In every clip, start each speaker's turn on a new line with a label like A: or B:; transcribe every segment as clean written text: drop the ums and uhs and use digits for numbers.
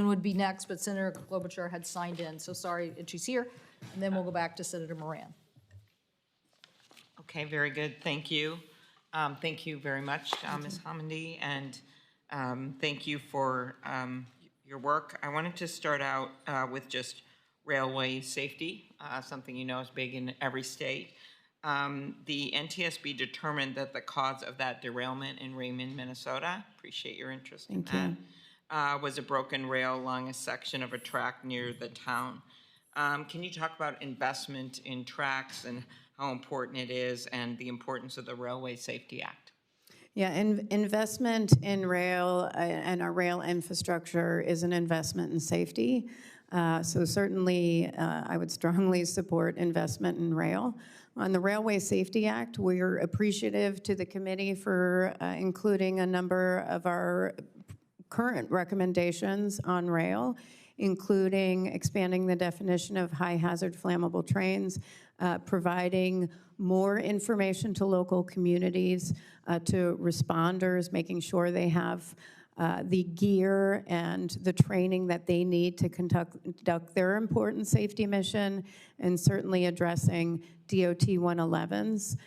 A: would be next, but Senator Klobuchar had signed in, so sorry that she's here. And then we'll go back to Senator Moran.
B: Okay, very good. Thank you. Thank you very much, Ms. Homendy, and thank you for your work. I wanted to start out with just railway safety, something you know is big in every state. The NTSB determined that the cause of that derailment in Raymond, Minnesota, appreciate your interest in that, was a broken rail along a section of a track near the town. Can you talk about investment in tracks and how important it is and the importance of the Railway Safety Act?
C: Yeah, investment in rail and our rail infrastructure is an investment in safety. So certainly I would strongly support investment in rail. On the Railway Safety Act, we're appreciative to the committee for including a number of our current recommendations on rail, including expanding the definition of high hazard flammable trains, providing more information to local communities, to responders, making sure they have the gear and the training that they need to conduct their important safety mission, and certainly addressing DOT 111s.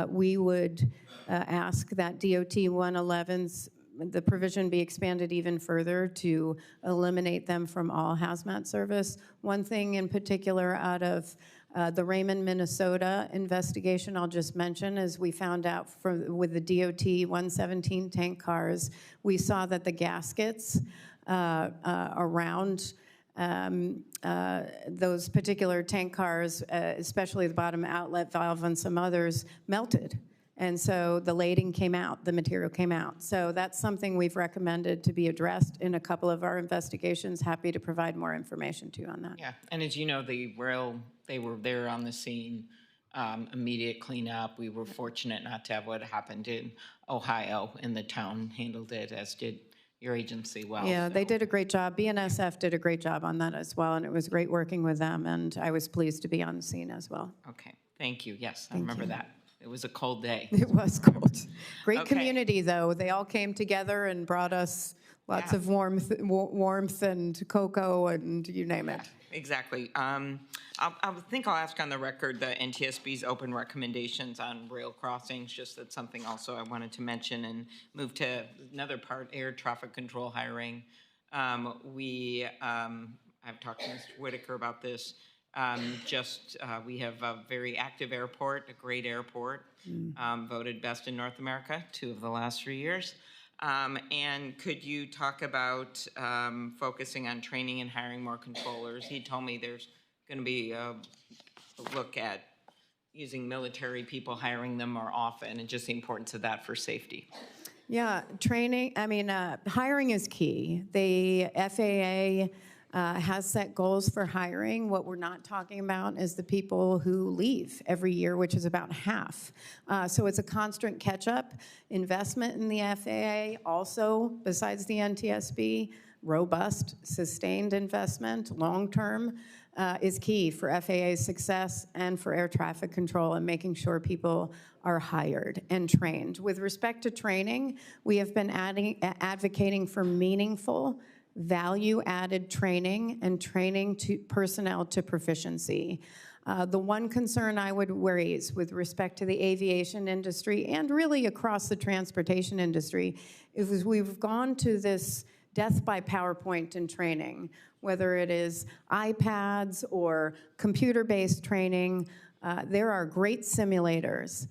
C: We would ask that DOT 111s, the provision be expanded even further to eliminate them from all hazmat service. One thing in particular out of the Raymond, Minnesota investigation I'll just mention is we found out with the DOT 117 tank cars, we saw that the gaskets around those particular tank cars, especially the bottom outlet valve and some others, melted. And so the lading came out, the material came out. So that's something we've recommended to be addressed in a couple of our investigations. Happy to provide more information to you on that.
B: Yeah, and as you know, the rail, they were there on the scene, immediate cleanup. We were fortunate not to have what happened in Ohio, and the town handled it, as did your agency well.
C: Yeah,
B: so.
C: they did a great job. BNSF did a great job on that as well, and it was great working with them, and I was pleased to be on the scene as well.
B: Okay, thank you. Yes, I remember that. It was a cold day.
C: It was cold. Great community, though. They all came together and brought us lots of warmth and cocoa and you name it.
B: Exactly. I think I'll ask on the record the NTSB's open recommendations on rail crossings, just that's something also I wanted to mention, and move to another part, air traffic control hiring. I've talked to Mr. Whitaker about this. We have a very active airport, a great airport, voted best in North America 2 of the last 3 years. And could you talk about focusing on training and hiring more controllers? He told me there's going to be a look at using military people, hiring them more often, and just the importance of that for safety.
C: Yeah, training, hiring is key. The FAA has set goals for hiring. What we're not talking about is the people who leave every year, which is about half. So it's a constant catch-up. Investment in the FAA also, besides the NTSB, robust, sustained investment, long-term, is key for FAA's success and for air traffic control and making sure people are hired and trained. With respect to training, we have been advocating for meaningful, value-added training and training to personnel to proficiency. The one concern I would raise with respect to the aviation industry and really across the transportation industry is we've gone to this death by PowerPoint in training, whether it is iPads or computer-based training. There are great simulators.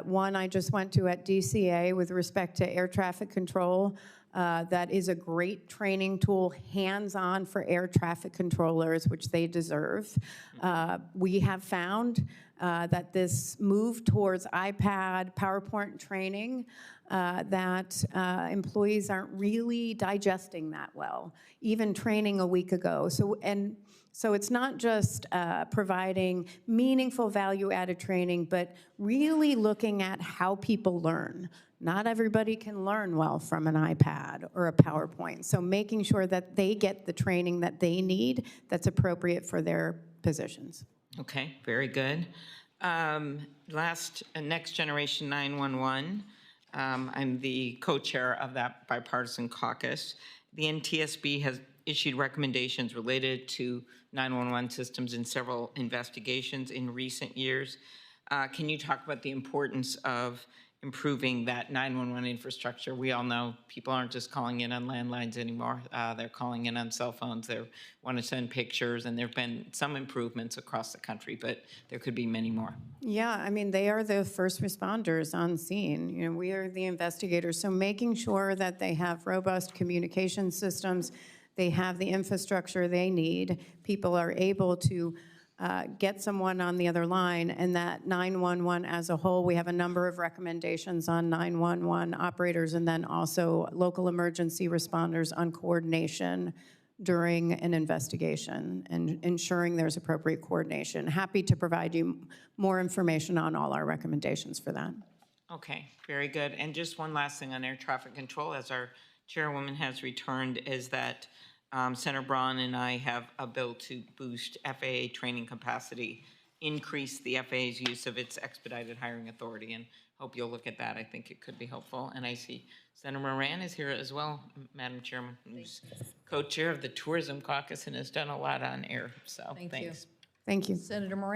C: One I just went to at DCA with respect to air traffic control. That is a great training tool, hands-on for air traffic controllers, which they deserve. We have found that this move towards iPad, PowerPoint training, that employees aren't really digesting that well, even training a week ago. So it's not just providing meaningful value-added training, but really looking at how people learn. Not everybody can learn well from an iPad or a PowerPoint. So making sure that they get the training that they need that's appropriate for their positions.
B: Okay, very good. Next Generation 911. I'm the co-chair of that bipartisan caucus. The NTSB has issued recommendations related to 911 systems in several investigations in recent years. Can you talk about the importance of improving that 911 infrastructure? We all know people aren't just calling in on landlines anymore. They're calling in on cell phones. They want to send pictures, and there have been some improvements across the country, but there could be many more.
C: Yeah, I mean, they are the first responders on scene. You know, we are the investigators. So making sure that they have robust communication systems, they have the infrastructure they need, people are able to get someone on the other line, and that 911 as a whole, we have a number of recommendations on 911 operators and then also local emergency responders on coordination during an investigation and ensuring there's appropriate coordination. Happy to provide you more information on all our recommendations for that.
B: Okay, very good. And just one last thing on air traffic control, as our chairwoman has returned, is that Senator Braun and I have a bill to boost FAA training capacity, increase the FAA's use of its expedited hiring authority, and hope you'll look at that. I think it could be helpful. And I see Senator Moran is here as well, Madam Chairman, who's co-chair of the Tourism Caucus and has done a lot on air. So
A: Thank you.
B: thanks.
C: Thank you.
A: Senator Moran?